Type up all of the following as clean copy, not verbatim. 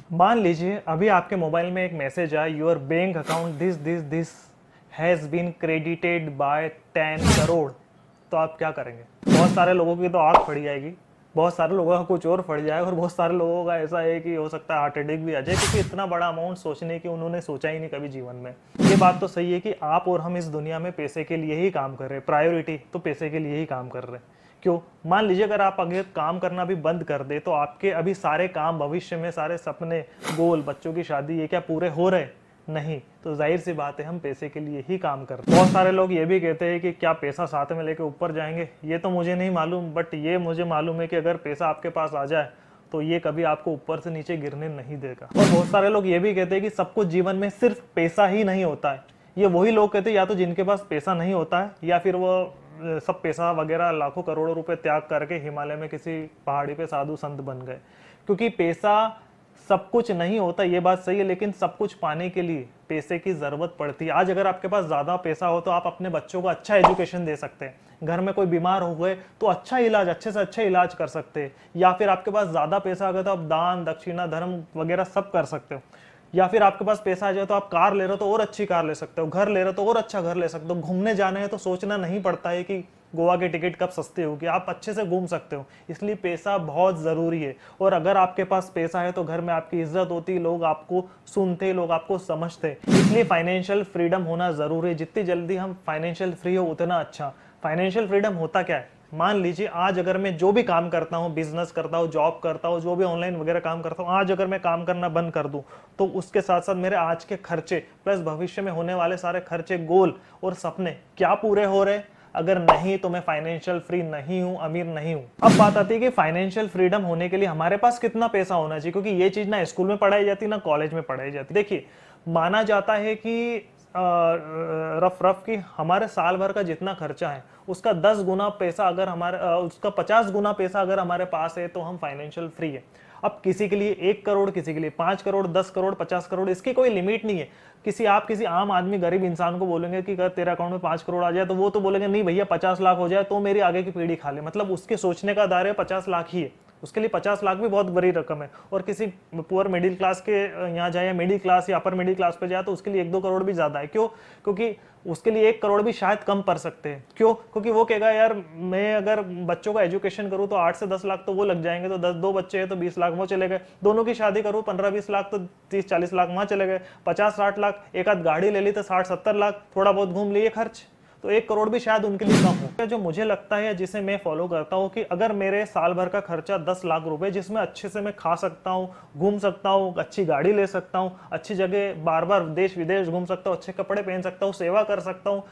मान लीजिए अभी आपके मोबाइल में एक मैसेज आया, your bank account this has been credited by 10 crore. तो आप क्या करेंगे? बहुत सारे लोगों की तो आँख फट जाएगी, बहुत सारे लोगों का कुछ और फट जाएगा, और बहुत सारे लोगों का ऐसा है कि हो सकता है हार्ट अटैक भी आ जाए, क्योंकि इतना बड़ा अमाउंट सोचने की उन्होंने सोचा ही नहीं कभी जीवन में। ये बात तो सही है कि आप और हम इस दुनिया में पैसे के लिए ही काम कर रहे हैं, प्रायोरिटी तो पैसे के लिए ही काम कर रहे हैं। क्यों? मान लीजिए अगर आप अगर काम करना भी बंद कर दे तो आपके अभी सारे काम, भविष्य में सारे सपने, गोल, बच्चों की शादी, ये क्या पूरे हो रहे? नहीं। तो जाहिर सी बात है हम पैसे के लिए ही काम करते हैं। बहुत सारे लोग ये भी कहते हैं कि क्या पैसा साथ में लेके ऊपर जाएंगे? ये तो मुझे नहीं मालूम, बट ये मुझे मालूम है कि अगर पैसा आपके पास आ जाए तो ये कभी आपको ऊपर से नीचे गिरने नहीं देगा। और बहुत सारे लोग ये भी कहते हैं कि सब कुछ जीवन में सिर्फ पैसा ही नहीं होता है। ये वही लोग कहते हैं या तो जिनके पास पैसा नहीं होता है, या फिर वो सब पैसा वगैरह लाखों करोड़ों रुपए त्याग करके हिमालय में किसी पहाड़ी पे साधु संत बन गए। क्योंकि पैसा सब कुछ नहीं होता, ये बात सही है, लेकिन सब कुछ पाने के लिए पैसे की जरूरत पड़ती है। आज अगर आपके पास ज्यादा पैसा हो तो आप अपने बच्चों को अच्छा एजुकेशन दे सकते हैं, घर में कोई बीमार हो गए तो अच्छा इलाज, अच्छे से अच्छा इलाज कर सकते हैं। या फिर आपके पास ज्यादा पैसा आ गया तो आप दान दक्षिणा धर्म वगैरह सब कर सकते हो। या फिर आपके पास पैसा आ जाए तो आप कार ले रहे हो तो और अच्छी कार ले सकते हो, घर ले रहे हो तो और अच्छा घर ले सकते हो, घूमने जाने हैं तो सोचना नहीं पड़ता है कि गोवा की टिकट कब सस्ती होगी, आप अच्छे से घूम सकते हो। इसलिए पैसा बहुत ज़रूरी है। और अगर आपके पास पैसा है तो घर में आपकी इज्जत होती, लोग आपको सुनते, लोग आपको समझते। इसलिए फाइनेंशियल फ्रीडम होना ज़रूरी है। जितनी जल्दी हम फाइनेंशियल फ्री हो उतना अच्छा। फाइनेंशियल फ्रीडम होता क्या है? मान लीजिए आज अगर मैं जो भी काम करता हूँ, बिजनेस करता हूँ, जॉब करता हूँ, जो भी ऑनलाइन वगैरह काम करता हूँ, आज अगर मैं काम करना बंद कर दूं तो उसके साथ साथ मेरे आज के खर्चे प्लस भविष्य में होने वाले सारे खर्चे, गोल और सपने क्या पूरे हो रहे? अगर नहीं तो मैं फाइनेंशियल फ्री नहीं हूं, अमीर नहीं हूं। अब बात आती है कि फाइनेंशियल फ्रीडम होने के लिए हमारे पास कितना पैसा होना चाहिए, क्योंकि ये चीज ना स्कूल में पढ़ाई जाती ना कॉलेज में पढ़ाई जाती। देखिए, माना जाता है कि रफ रफ कि हमारे साल भर का जितना खर्चा है उसका 10 गुना पैसा अगर हमारे उसका 50 गुना पैसा अगर हमारे पास है तो हम फाइनेंशियल फ्री है। अब किसी के लिए 1 करोड़, किसी के लिए 5 करोड़, 10 करोड़, 50 करोड़, इसकी कोई लिमिट नहीं है। आप किसी आम आदमी, गरीब इंसान को बोलेंगे कि अगर तेरे अकाउंट में 5 करोड़ आ जाए तो वो तो बोलेंगे नहीं भैया 50 लाख हो जाए तो मेरी आगे की पीढ़ी खा ले। मतलब उसके सोचने का दायरा 50 लाख ही है। उसके लिए 50 लाख भी बहुत बड़ी रकम है। और किसी पुअर मिडिल क्लास के यहाँ जाए, या मिडिल क्लास या अपर मिडिल क्लास पे जाए तो उसके लिए 1-2 करोड़ भी ज्यादा है। क्यों? क्योंकि उसके लिए 1 करोड़ भी शायद कम पड़ सकते हैं। क्यों? क्योंकि वो कहेगा यार मैं अगर बच्चों का एजुकेशन करूँ तो 8 से 10 लाख तो वो लग जाएंगे, तो 2 बच्चे हैं तो 20 लाख वो चले गए। दोनों की शादी करूँ 15-20 लाख तो 30-40 लाख वहां चले गए। 50-60 लाख, एक आध गाड़ी ले ली तो 60-70 लाख, थोड़ा बहुत घूम लिए खर्च, तो 1 करोड़ भी शायद उनके लिए कम हो। जो मुझे लगता है, जिसे मैं फॉलो करता हूँ, कि अगर मेरे साल भर का खर्चा 10 लाख रुपए, जिसमें अच्छे से मैं खा सकता हूँ, घूम सकता हूँ, अच्छी गाड़ी ले सकता हूँ, अच्छी जगह बार बार देश विदेश घूम सकता हूँ, अच्छे कपड़े पहन सकता हूँ, सेवा कर सकता हूँ,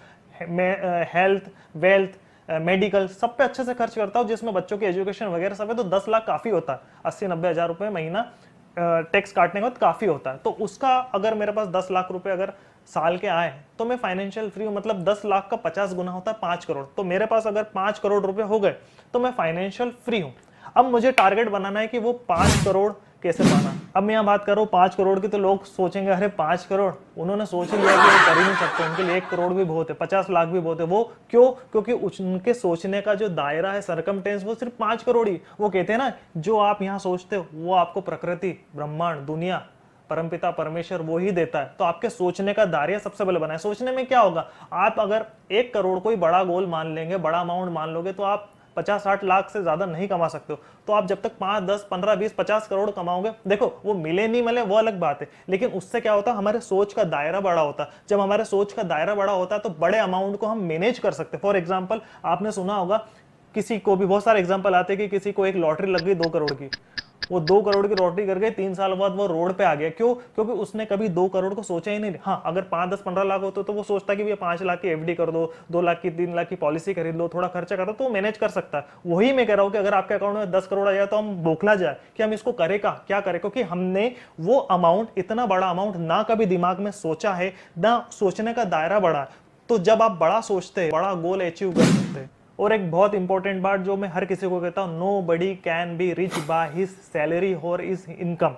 मैं हेल्थ, वेल्थ, मेडिकल सब पे अच्छे से खर्च करता हूँ, जिसमें बच्चों की एजुकेशन वगैरह सब है, तो 10 लाख काफी होता है। 80-90 हज़ार रुपए महीना टैक्स काटने के बाद काफी होता है। तो उसका अगर मेरे पास 10 लाख रुपए अगर साल के आए तो मैं फाइनेंशियल फ्री हूं। मतलब 10 लाख का 50 गुना होता है 5 करोड़। तो मेरे पास अगर 5 करोड़ रुपए हो गए तो मैं फाइनेंशियल फ्री हूं। अब मुझे टारगेट बनाना है कि वो 5 करोड़ कैसे पाना। अब मैं यहाँ बात कर रहा हूँ 5 करोड़ की, तो लोग सोचेंगे अरे 5 करोड़, उन्होंने सोच लिया कि वो कर ही नहीं सकते, उनके लिए 1 करोड़ भी बहुत है, 50 लाख भी बहुत है। वो क्यों? क्योंकि उनके सोचने का जो दायरा है, सरकमटेंस, वो सिर्फ 5 करोड़ ही। वो कहते हैं ना, जो आप यहाँ सोचते हो वो आपको प्रकृति, ब्रह्मांड, दुनिया, परमपिता परमेश्वर वो ही देता है। तो आपके सोचने का दायरा सबसे पहले बनाए। सोचने में क्या होगा, आप अगर 1 करोड़ कोई बड़ा गोल मान लेंगे, बड़ा अमाउंट मान लोगे, तो आप 50-60 लाख से ज्यादा नहीं कमा सकते हो। तो आप जब तक 5, 10, 15, 20, 50 करोड़ कमाओगे, देखो वो मिले नहीं मिले वो अलग बात है, लेकिन उससे क्या होता है, हमारे सोच का दायरा बड़ा होता है। जब हमारे सोच का दायरा बड़ा होता है तो बड़े अमाउंट को हम मैनेज कर सकते हैं। फॉर एग्जाम्पल, आपने सुना होगा, किसी को भी बहुत सारे एग्जाम्पल आते हैं कि किसी को एक लॉटरी लग गई 2 करोड़ की, वो 2 करोड़ की लॉटरी कर गए, 3 साल बाद वो रोड पे आ गया। क्यों? क्योंकि उसने कभी 2 करोड़ को सोचा ही नहीं। हाँ, अगर 5, 10, 15 लाख होते तो वो सोचता कि भैया 5 लाख की एफडी कर दो, 2 लाख की, 3 लाख की पॉलिसी खरीद लो, थोड़ा खर्चा कर दो, तो मैनेज कर सकता है। वही मैं कह रहा हूं कि अगर आपके अकाउंट में 10 करोड़ आ जाए तो हम बौखला जाए कि हम इसको करें क्या करें, क्योंकि हमने वो अमाउंट, इतना बड़ा अमाउंट ना कभी दिमाग में सोचा है, ना सोचने का दायरा बड़ा है। तो जब आप बड़ा सोचते हैं, बड़ा गोल अचीव कर सकते हैं। और एक बहुत इंपॉर्टेंट बात जो मैं हर किसी को कहता हूं, nobody can be rich by his salary और हिज इनकम,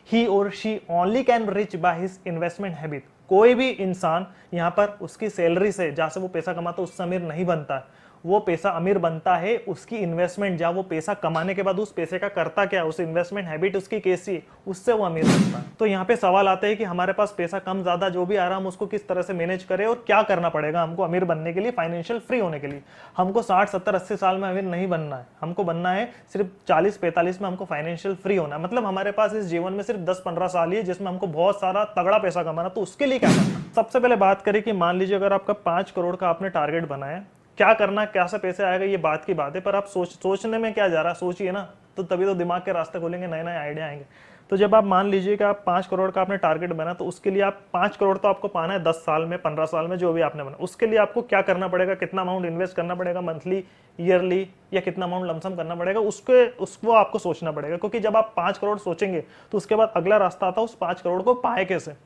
ही और she only can rich by his investment habit. कोई भी इंसान यहाँ पर उसकी सैलरी से, जहां से वो पैसा कमाता है, उससे अमीर नहीं बनता है। वो पैसा अमीर बनता है उसकी इन्वेस्टमेंट, जहाँ वो पैसा कमाने के बाद उस पैसे का करता क्या, उस इन्वेस्टमेंट हैबिट उसकी कैसी है, उससे वो अमीर बनता है। तो यहाँ पे सवाल आता है कि हमारे पास पैसा कम ज्यादा जो भी आ रहा है हम उसको किस तरह से मैनेज करें और क्या करना पड़ेगा हमको अमीर बनने के लिए, फाइनेंशियल फ्री होने के लिए। हमको 60 70 80 साल में अमीर नहीं बनना है, हमको बनना है सिर्फ 40 45 में हमको फाइनेंशियल फ्री होना है। मतलब हमारे पास इस जीवन में सिर्फ 10 15 साल ही है जिसमें हमको बहुत सारा तगड़ा पैसा कमाना, तो उसके लिए क्या करना। सबसे पहले बात करें कि मान लीजिए अगर आपका 5 करोड़ का आपने टारगेट बनाया, क्या करना, कैसे पैसे आएगा ये बात की बात है, पर आप सोचने में क्या जा रहा है, सोचिए ना, तो तभी तो दिमाग के रास्ते खोलेंगे, नए नए आइडिया आएंगे। तो जब आप मान लीजिए कि आप 5 करोड़ का आपने टारगेट बना, तो उसके लिए आप 5 करोड़ तो आपको पाना है 10 साल में 15 साल में जो भी आपने बना, उसके लिए आपको क्या करना पड़ेगा, कितना अमाउंट इन्वेस्ट करना पड़ेगा मंथली ईयरली, या कितना अमाउंट लमसम करना पड़ेगा, उसको आपको सोचना पड़ेगा। क्योंकि जब आप 5 करोड़ सोचेंगे तो उसके बाद अगला रास्ता आता है उस 5 करोड़ को पाए कैसे।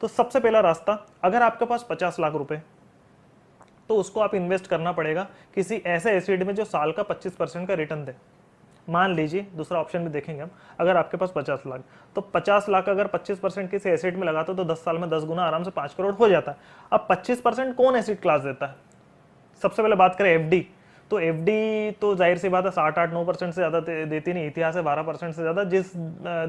तो सबसे पहला रास्ता, अगर आपके पास 50 लाख रुपए तो उसको आप इन्वेस्ट करना पड़ेगा किसी ऐसे एसेट में जो साल का 25% का रिटर्न दे। मान लीजिए दूसरा ऑप्शन भी देखेंगे हम, अगर आपके पास 50 लाख, तो 50 लाख अगर 25% किसी एसेट में लगाते हो तो 10 साल में 10 गुना आराम से 5 करोड़ हो जाता है। अब 25% कौन एसेट क्लास देता है, सबसे पहले बात करें एफडी, तो एफडी तो जाहिर सी बात है 7-8-9% से ज़्यादा देती नहीं, इतिहास है 12% से ज़्यादा। जिस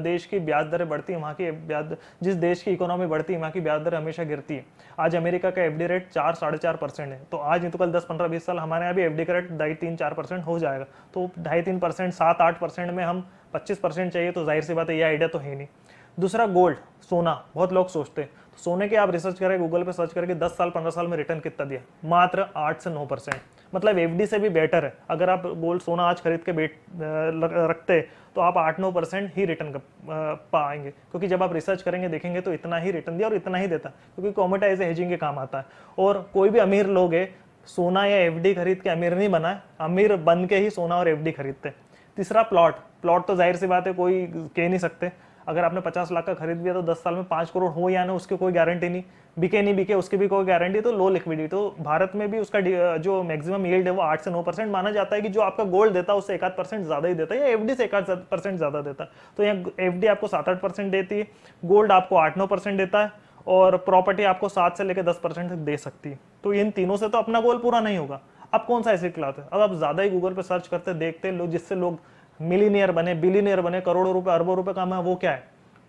देश की ब्याज दरें बढ़ती है वहाँ की ब्याज, जिस देश की इकोनॉमी बढ़ती है वहाँ की ब्याज दर हमेशा गिरती है। आज अमेरिका का एफडी रेट 4-4.5% है, तो आज नहीं तो कल 10-15-20 साल हमारे यहाँ भी एफडी का रेट 2.5-3-4% हो जाएगा। तो 2.5-3%, 7-8% में हम 25% चाहिए, तो जाहिर सी बात है ये आइडिया तो है नहीं। दूसरा गोल्ड, सोना, बहुत लोग सोचते हैं, तो सोने के आप रिसर्च करें, गूगल पे सर्च करके 10 साल 15 साल में रिटर्न कितना दिया, मात्र 8 से 9%। मतलब एफडी से भी बेटर है। अगर आप गोल्ड सोना आज खरीद के रखते तो आप 8-9% ही रिटर्न पाएंगे, क्योंकि जब आप रिसर्च करेंगे देखेंगे तो इतना ही रिटर्न दिया और इतना ही देता, क्योंकि कमोडिटी एज हेजिंग के काम आता है। और कोई भी अमीर लोग है सोना या एफडी खरीद के अमीर नहीं बना है, अमीर बन के ही सोना और एफडी खरीदते। तीसरा प्लॉट तो जाहिर सी बात है कोई कह नहीं सकते, अगर आपने 50 लाख का खरीद लिया तो 10 साल में 5 करोड़ हो या ना उसकी कोई गारंटी नहीं, बिके नहीं बिके उसकी भी कोई गारंटी। तो लो लिक्विडिटी, तो भारत में भी उसका जो मैक्सिमम यील्ड है वो 8 से 9% माना जाता है कि जो आपका गोल्ड देता है उससे 1-8% ज्यादा ही देता है, या एफडी से 1-8% ज्यादा देता है। तो यहाँ एफडी आपको 7-8% देती है, गोल्ड आपको 8-9% देता है, और प्रॉपर्टी आपको 7 से लेकर 10% तक दे सकती है। तो इन तीनों से तो अपना गोल पूरा नहीं होगा। अब कौन सा एसेट क्लास है, अब आप ज्यादा ही गूगल पे सर्च करते देखते लोग, जिससे लोग मिलीनियर बने, बिलीनियर बने, करोड़ों रुपए अरबों रुपए कमाए, वो क्या है,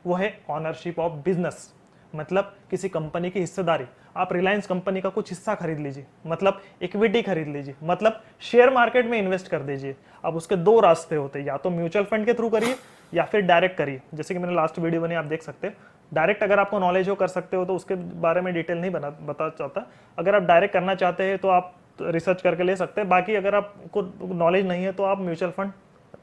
वो है ऑनरशिप ऑफ बिजनेस। मतलब किसी कंपनी की हिस्सेदारी, आप रिलायंस कंपनी का कुछ हिस्सा खरीद लीजिए, मतलब इक्विटी खरीद लीजिए, मतलब शेयर मार्केट में इन्वेस्ट कर दीजिए। अब उसके दो रास्ते होते हैं, या तो म्यूचुअल फंड के थ्रू करिए या फिर डायरेक्ट करिए। जैसे कि मैंने लास्ट वीडियो बनी, आप देख सकते हैं। डायरेक्ट अगर आपको नॉलेज हो कर सकते हो, तो उसके बारे में डिटेल नहीं बता चाहता। अगर आप डायरेक्ट करना चाहते हैं तो आप रिसर्च करके ले सकते हैं। बाकी अगर आपको नॉलेज नहीं है तो आप म्यूचुअल फंड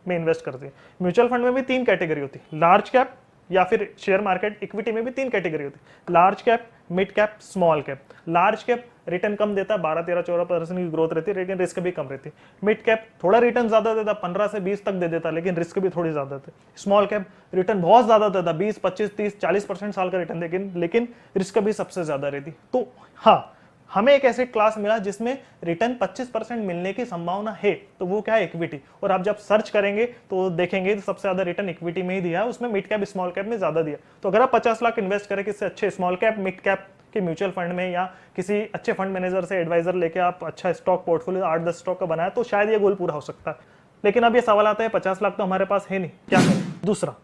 में इन्वेस्ट करते हैं। म्यूचुअल फंड में भी 3 कैटेगरी होती है, लार्ज कैप, या फिर शेयर मार्केट इक्विटी में भी 3 कैटेगरी होती है, large cap, mid cap, small cap. Large cap return कम देता है, 12-13-14% की ग्रोथ रहती है, लेकिन रिस्क भी कम रहती है। मिड कैप थोड़ा रिटर्न ज्यादा देता, 15 से 20 तक दे देता, लेकिन रिस्क भी थोड़ी ज्यादा देता है। स्मॉल कैप रिटर्न बहुत ज्यादा देता, 20, 25, 30, 40% साल का रिटर्न, लेकिन रिस्क भी सबसे ज्यादा रहती। तो हाँ, हमें एक एसेट क्लास मिला जिसमें रिटर्न 25% मिलने की संभावना है, तो वो क्या है, इक्विटी। और आप जब सर्च करेंगे तो देखेंगे तो सबसे ज्यादा रिटर्न इक्विटी में ही दिया है, उसमें मिड कैप स्मॉल कैप में ज्यादा दिया। तो अगर आप 50 लाख इन्वेस्ट करें किसी अच्छे स्मॉल कैप मिड कैप के म्यूचुअल फंड में, या किसी अच्छे फंड मैनेजर से एडवाइजर लेके आप अच्छा स्टॉक पोर्टफोलियो 8-10 स्टॉक का बनाया, तो शायद ये गोल पूरा हो सकता है। लेकिन अब ये सवाल आता है 50 लाख तो हमारे पास है नहीं, क्या करें। दूसरा,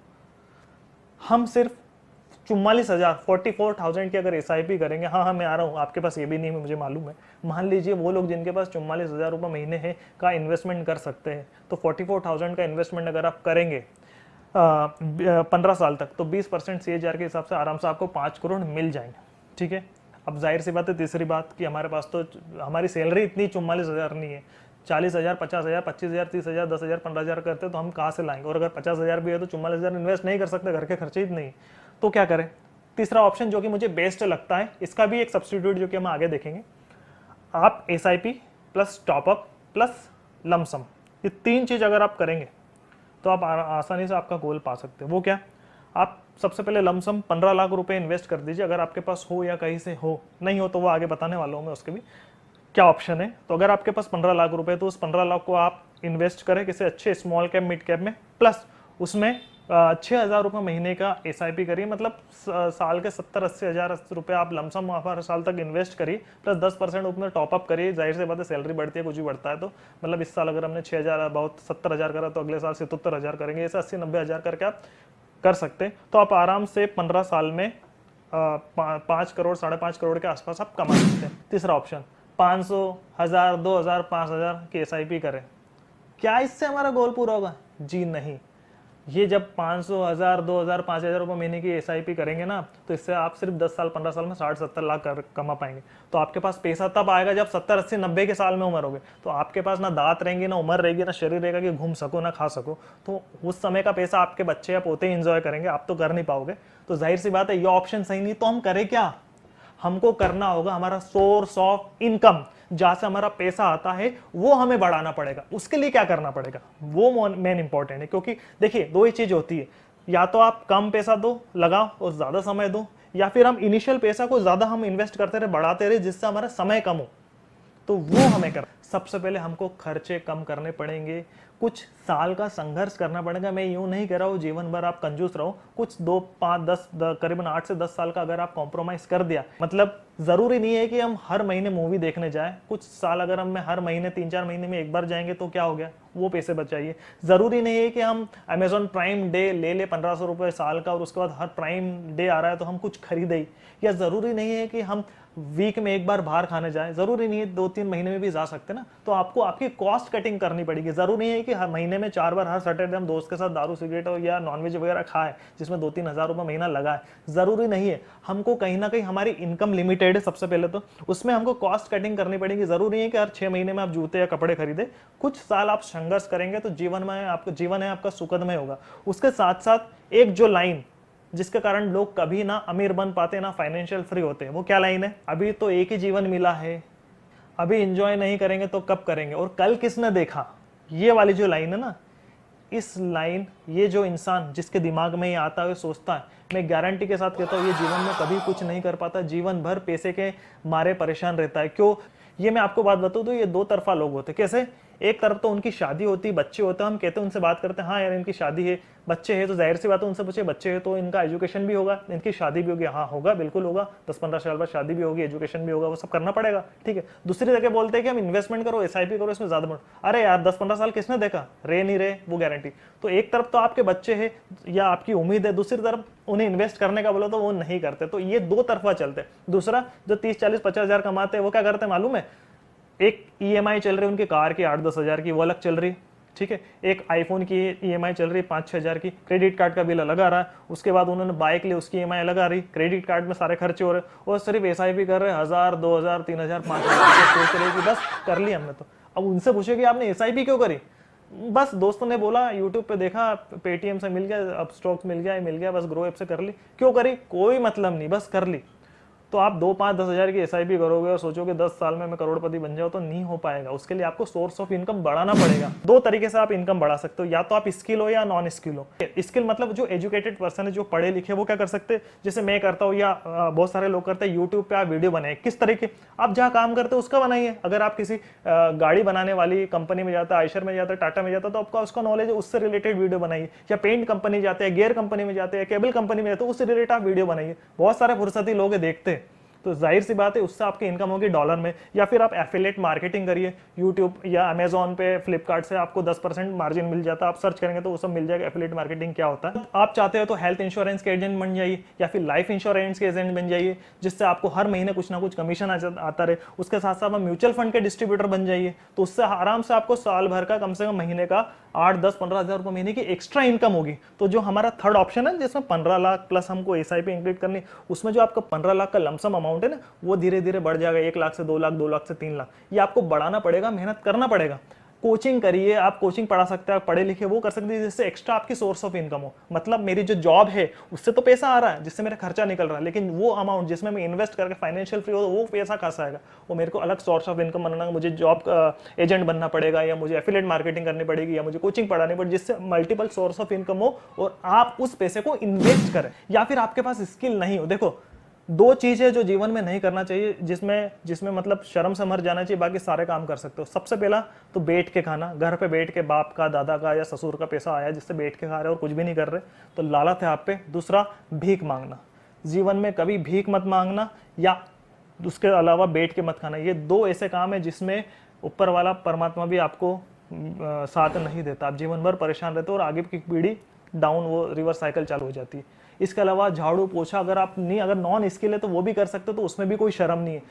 हम सिर्फ 44,000 की अगर SIP करेंगे, हाँ मैं आ रहा हूँ, आपके पास ये भी नहीं है मुझे मालूम है। मान लीजिए वो लोग जिनके पास 44,000 रुपये महीने है का इन्वेस्टमेंट कर सकते हैं, तो 44,000 का इन्वेस्टमेंट अगर आप करेंगे 15 साल तक, तो 20% CAGR के हिसाब से आराम से आपको 5 करोड़ मिल जाएंगे। ठीक है, अब जाहिर सी बात है, तीसरी बात कि हमारे पास तो हमारी सैलरी इतनी 44,000 नहीं है, 40,000, 50,000, 25,000, 30,000, 10,000, 15,000 करते तो हम कहाँ से लाएंगे। और अगर 50,000 भी है तो 44,000 इन्वेस्ट नहीं कर सकते, घर के खर्चे ही नहीं। तो क्या करें। तीसरा ऑप्शन जो कि मुझे बेस्ट लगता है, इसका भी एक सब्स्टिट्यूट जो कि हम आगे देखेंगे, आप SIP plus top up plus lump sum, ये 3 चीज अगर आप करेंगे तो आप आसानी से आपका गोल पा सकते हैं। वो क्या, आप सबसे पहले लमसम 15 लाख रुपए इन्वेस्ट कर दीजिए, अगर आपके पास हो या कहीं से हो, नहीं हो तो वो आगे बताने वाला हूँ मैं उसके भी क्या ऑप्शन है। तो अगर आपके पास 15 लाख रुपए, तो उस 15 लाख को आप इन्वेस्ट करें किसी अच्छे स्मॉल कैप मिड कैप में, प्लस उसमें 6,000 रुपये महीने का SIP करिए, मतलब साल के 70-80 हज़ार रुपये आप लमसम हर साल तक इन्वेस्ट करिए, प्लस 10% उसमें टॉपअप करिए। जाहिर सी बात है सैलरी बढ़ती है, कुछ भी बढ़ता है, तो मतलब इस साल अगर हमने 6,000 बहुत 70,000 करा तो अगले साल 77,000 करेंगे, ऐसे 80-90 हज़ार करके आप कर सकते हैं। तो आप आराम से 15 साल में 5 करोड़ 5.5 करोड़ के आसपास आप कमा सकते हैं। तीसरा ऑप्शन 500, 1000, 2000, 5000 की SIP करें। क्या इससे हमारा गोल पूरा होगा? जी नहीं। ये जब 500, 1000, 2000, 5000 रुपये महीने की SIP करेंगे ना, तो इससे आप सिर्फ 10 साल 15 साल में 60-70 लाख कमा पाएंगे। तो आपके पास पैसा तब आएगा जब 70, 80, 90 के साल में उम्र होगी। तो आपके पास ना दांत रहेंगे, ना उम्र रहेगी, ना शरीर रहेगा कि घूम सको, ना खा सको। तो उस समय का पैसा आपके बच्चे या पोते ही इंजॉय करेंगे, आप तो कर नहीं पाओगे। तो जाहिर सी बात है ये ऑप्शन सही नहीं, तो हम करें क्या? हमको करना होगा हमारा सोर्स ऑफ इनकम, जहां से हमारा पैसा आता है वो हमें बढ़ाना पड़ेगा। उसके लिए क्या करना पड़ेगा वो मेन इंपॉर्टेंट है, क्योंकि देखिए दो ही चीज होती है, या तो आप कम पैसा दो लगाओ और ज्यादा समय दो, या फिर हम इनिशियल पैसा को ज्यादा हम इन्वेस्ट करते रहे, बढ़ाते रहे, जिससे हमारा समय कम हो। तो वो हमें कर सबसे पहले हमको खर्चे कम करने पड़ेंगे, कुछ साल का संघर्ष करना पड़ेगा। मैं यूं नहीं कह रहा हूं जीवन भर आप कंजूस रहो, कुछ 2, 5, 10 करीबन 8 से 10 साल का अगर आप कॉम्प्रोमाइज कर दिया, मतलब जरूरी नहीं है कि हम हर महीने मूवी देखने जाएं। कुछ साल अगर हम हर महीने 3-4 महीने में एक बार जाएंगे तो क्या हो गया, वो पैसे बचाइए। जरूरी नहीं है कि हम अमेजॉन प्राइम डे ले 1500 रुपये साल का और उसके बाद हर प्राइम डे आ रहा है तो हम कुछ खरीदे ही, या जरूरी नहीं है कि हम वीक में एक बार बाहर खाने जाए, जरूरी नहीं है 2-3 महीने में भी जा सकते ना। तो आपको आपकी कॉस्ट कटिंग करनी पड़ेगी। जरूरी नहीं है कि हर महीने में 4 बार हर सैटरडे हम दोस्त के साथ दारू सिगरेट या नॉनवेज वगैरह खाए जिसमें 2-3 हज़ार रुपये महीना लगा है, जरूरी नहीं है। हमको कहीं ना कहीं हमारी इनकम लिमिटेड है, सबसे पहले तो उसमें हमको कॉस्ट कटिंग करनी पड़ेगी। जरूरी नहीं है कि हर 6 महीने में आप जूते या कपड़े खरीदे, कुछ साल आप संघर्ष करेंगे तो जीवन है आपका सुखदमय होगा। उसके साथ साथ एक जो लाइन जिसके कारण लोग कभी ना अमीर बन पाते ना फाइनेंशियल फ्री होते, वो क्या लाइन है? अभी तो एक ही जीवन मिला है, अभी एंजॉय नहीं करेंगे तो कब करेंगे, और कल किसने देखा। ये वाली जो लाइन है ना, इस लाइन, ये जो इंसान जिसके दिमाग में ये आता है सोचता है, मैं गारंटी के साथ कहता हूँ ये जीवन में कभी कुछ नहीं कर पाता, जीवन भर पैसे के मारे परेशान रहता है। क्यों? ये मैं आपको बात बताऊँ तो ये दो तरफा लोग होते। कैसे? एक तरफ तो उनकी शादी होती, बच्चे होते हैं, हम कहते हैं उनसे बात करते हैं, हाँ यार इनकी शादी है, बच्चे हैं, तो जाहिर सी बात है उनसे पूछे बच्चे हैं तो इनका एजुकेशन भी होगा, इनकी शादी भी होगी, हाँ होगा, बिल्कुल होगा, 10-15 साल बाद शादी भी होगी, एजुकेशन भी होगा, वो सब करना पड़ेगा, ठीक है। दूसरी जगह बोलते हैं कि हम इन्वेस्टमेंट करो, SIP करो, इसमें ज्यादा बढ़ो। अरे यार 10-15 साल किसने देखा, रहे नहीं रहे वो गारंटी। तो एक तरफ तो आपके बच्चे हैं या आपकी उम्मीद है, दूसरी तरफ उन्हें इन्वेस्ट करने का बोलो तो वो नहीं करते। तो ये दो तरफा चलते। दूसरा जो 30-40-50 हज़ार कमाते हैं वो क्या करते हैं मालूम है? एक EMI चल रही है उनकी कार की 8-10 हज़ार की, वो अलग चल रही, ठीक है। एक आईफोन की EMI चल रही 5-6 हज़ार की, क्रेडिट कार्ड का बिल अलग आ रहा है। उसके बाद उन्होंने बाइक ली, उसकी EMI अलग आ रही, क्रेडिट कार्ड में सारे खर्चे हो रहे, और सिर्फ SIP कर रहे 1000, 2000, 3000, 5000, सोच रहे कि बस कर ली हमने। तो अब उनसे पूछे कि आपने SIP क्यों करी? बस दोस्तों ने बोला, यूट्यूब पे देखा, पेटीएम से मिल गया, अब स्टॉक्स मिल गया, बस ग्रो ऐप से कर ली। क्यों करी? कोई मतलब नहीं, बस कर ली। तो आप 2-5-10 हज़ार की SIP करोगे और सोचोगे 10 साल में मैं करोड़पति बन जाऊँ, तो नहीं हो पाएगा। उसके लिए आपको सोर्स ऑफ इनकम बढ़ाना पड़ेगा। दो तरीके से आप इनकम बढ़ा सकते हो, या तो आप स्किल हो या नॉन स्किल हो। स्किल मतलब जो एजुकेटेड पर्सन है, जो पढ़े लिखे, वो क्या कर सकते हैं, जैसे मैं करता हूँ या बहुत सारे लोग करते हैं, यूट्यूब पे आप वीडियो बनाए। किस तरीके? आप जहाँ काम करते हो उसका बनाइए। अगर आप किसी गाड़ी बनाने वाली कंपनी में जाते हैं, आयशर में जाते हैं, टाटा में जाता है, तो आपका उसका नॉलेज है, उससे रिलेटेड वीडियो बनाइए। या पेंट कंपनी जाते हैं, गियर कंपनी में जाते हैं, केबल कंपनी में जाते हैं, उससे रिलेटेड आप वीडियो बनाइए। बहुत सारे फुर्सती लोग देखते हैं, तो जाहिर सी बात है उससे आपकी इनकम होगी डॉलर में। या फिर आप एफिलिएट मार्केटिंग करिए, यूट्यूब या अमेजॉन पे, फ्लिपकार्ट से आपको 10% मार्जिन मिल जाता है। आप सर्च करेंगे तो वो सब मिल जाएगा, एफिलिएट मार्केटिंग क्या होता है। आप चाहते हो तो हेल्थ इंश्योरेंस के एजेंट बन जाइए, या फिर लाइफ इंश्योरेंस के एजेंट बन जाइए, जिससे आपको हर महीने कुछ ना कुछ कमीशन आता रहे। उसके साथ साथ आप म्यूचुअल फंड के डिस्ट्रीब्यूटर बन जाइए, तो उससे आराम से आपको साल भर का कम से कम महीने का 8-10-15 हज़ार रुपये महीने की एक्स्ट्रा इनकम होगी। तो जो हमारा थर्ड ऑप्शन है जिसमें 15 लाख प्लस हमको SIP इंक्लूड करनी, उसमें जो आपका 15 लाख का लमसम अमाउंट है ना, वो धीरे धीरे बढ़ जाएगा 1 लाख से 2 लाख, 2 लाख से 3 लाख। ये आपको बढ़ाना पड़ेगा, मेहनत करना पड़ेगा। कोचिंग करिए, आप कोचिंग पढ़ा सकते हैं, आप पढ़े लिखे वो कर सकते हैं, जिससे एक्स्ट्रा आपकी सोर्स ऑफ इनकम हो। मतलब मेरी जो जॉब है उससे तो पैसा आ रहा है जिससे मेरा खर्चा निकल रहा है, लेकिन वो अमाउंट जिसमें मैं इन्वेस्ट करके फाइनेंशियल फ्री हो, वो पैसा कहाँ से आएगा? वो मेरे को अलग सोर्स ऑफ इनकम बनाना, मुझे जॉब एजेंट बनना पड़ेगा, या मुझे एफिलिएट मार्केटिंग करनी पड़ेगी, या मुझे कोचिंग पढ़ानी पड़ेगी, जिससे मल्टीपल सोर्स ऑफ इनकम हो और आप उस पैसे को इन्वेस्ट करें। या फिर आपके पास स्किल नहीं हो, देखो दो चीज़ है जो जीवन में नहीं करना चाहिए, जिसमें जिसमें मतलब शर्म से मर जाना चाहिए, बाकी सारे काम कर सकते हो। सबसे पहला तो बैठ के खाना, घर पे बैठ के बाप का, दादा का या ससुर का पैसा आया जिससे बैठ के खा रहे हो और कुछ भी नहीं कर रहे, तो लालत है आप पे। दूसरा, भीख मांगना। जीवन में कभी भीख मत मांगना, या उसके अलावा बैठ के मत खाना। ये दो ऐसे काम है जिसमें ऊपर वाला परमात्मा भी आपको साथ नहीं देता। आप जीवन भर परेशान रहते हो और आगे की पीढ़ी डाउन, वो रिवर्स साइकिल चालू हो जाती है। इसके अलावा झाड़ू पोछा, अगर नॉन स्किल है तो वो भी कर सकते हो, तो उसमें भी कोई शर्म नहीं है।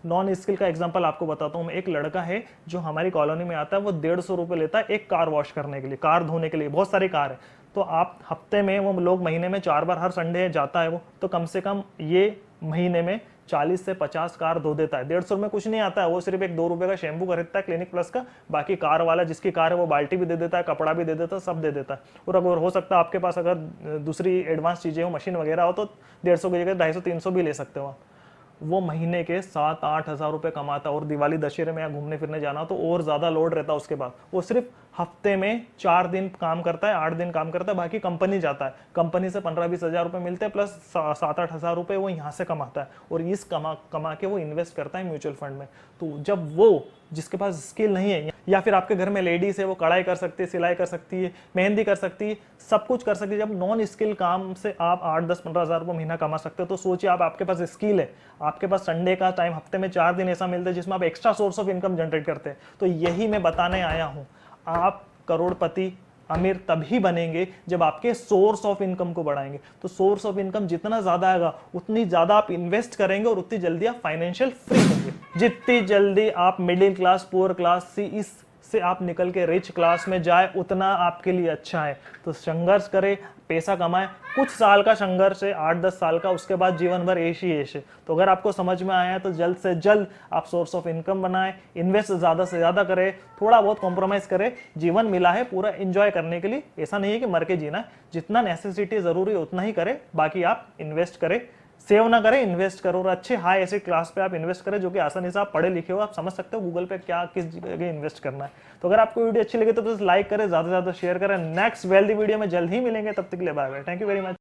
नॉन स्किल का एग्जांपल आपको बताता हूँ मैं। एक लड़का है जो हमारी कॉलोनी में आता है, वो 150 रुपये लेता है एक कार वॉश करने के लिए, कार धोने के लिए। बहुत सारी कार है, तो आप हफ्ते में, वो लोग महीने में 4 बार, हर संडे जाता है वो, तो कम से कम ये महीने में 40 से 50 कार धो देता है। 150 में कुछ नहीं आता है, वो सिर्फ एक 2 रुपए का शैम्पू खरीदता है क्लिनिक प्लस का। बाकी कार वाला, जिसकी कार है, वो बाल्टी भी दे देता है, कपड़ा भी दे देता है, सब दे देता है। और अगर हो सकता है आपके पास अगर दूसरी एडवांस चीजें हो, मशीन वगैरह हो, तो 150 की जगह 250-300 भी ले सकते हो आप। वो महीने के 7-8 हज़ार रुपये कमाता है। और दिवाली दशहरे में या घूमने फिरने जाना हो तो और ज़्यादा लोड रहता है उसके बाद। वो सिर्फ हफ्ते में 4 दिन काम करता है, 8 दिन काम करता है, बाकी कंपनी जाता है। कंपनी से 15-20 हज़ार रुपये मिलते हैं, प्लस 7-8 हज़ार रुपये वो यहाँ से कमाता है। और इस कमा के वो इन्वेस्ट करता है म्यूचुअल फंड में। तो जब वो, जिसके पास स्किल नहीं है, या फिर आपके घर में लेडीज है, वो कढ़ाई कर सकती है, सिलाई कर सकती है, मेहंदी कर सकती है, सब कुछ कर सकती है। जब नॉन स्किल काम से आप 8-10-15 हज़ार रुपये महीना कमा सकते हो, तो सोचिए आप, आपके पास स्किल है, आपके पास संडे का टाइम, हफ्ते में 4 दिन ऐसा मिलता है जिसमें आप extra source of income generate करते हैं। तो यही मैं बताने आया हूँ। आप करोड़पति, अमीर तभी बनेंगे जब आपके सोर्स ऑफ इनकम को बढ़ाएंगे। तो सोर्स ऑफ इनकम जितना ज्यादा आएगा, उतनी ज्यादा आप इन्वेस्ट करेंगे और उतनी जल्दी आप फाइनेंशियल फ्री होंगे। जितनी जल्दी आप मिडिल क्लास, पुअर क्लास से आप निकल के रिच क्लास में जाए, उतना आपके लिए अच्छा है। तो संघर्ष करें, पैसा कमाएं। कुछ साल का संघर्ष है, 8-10 साल का, उसके बाद जीवन भर ऐश ही ऐश है। तो अगर आपको समझ में आया है तो जल्द से जल्द आप सोर्स ऑफ इनकम बनाएं, इन्वेस्ट ज़्यादा से ज़्यादा करें, थोड़ा बहुत कॉम्प्रोमाइज़ करें। जीवन मिला है पूरा एंजॉय करने के लिए, ऐसा नहीं है कि मर के जीना है। जितना नेसेसिटी ज़रूरी है उतना ही करें, बाकी आप इन्वेस्ट करें। सेव ना करें, इन्वेस्ट करो। और अच्छे हाई ऐसे क्लास पे आप इन्वेस्ट करें, जो कि आसानी से आप पढ़े लिखे हो, आप समझ सकते हो गूगल पे क्या किस जगह इन्वेस्ट करना है। तो अगर आपको वीडियो अच्छी लगे तो प्लीज लाइक करें, ज़्यादा से ज़्यादा शेयर करें। नेक्स्ट वेल्दी वीडियो में जल्द ही मिलेंगे, तब तक के लिए bye bye. Thank you very much.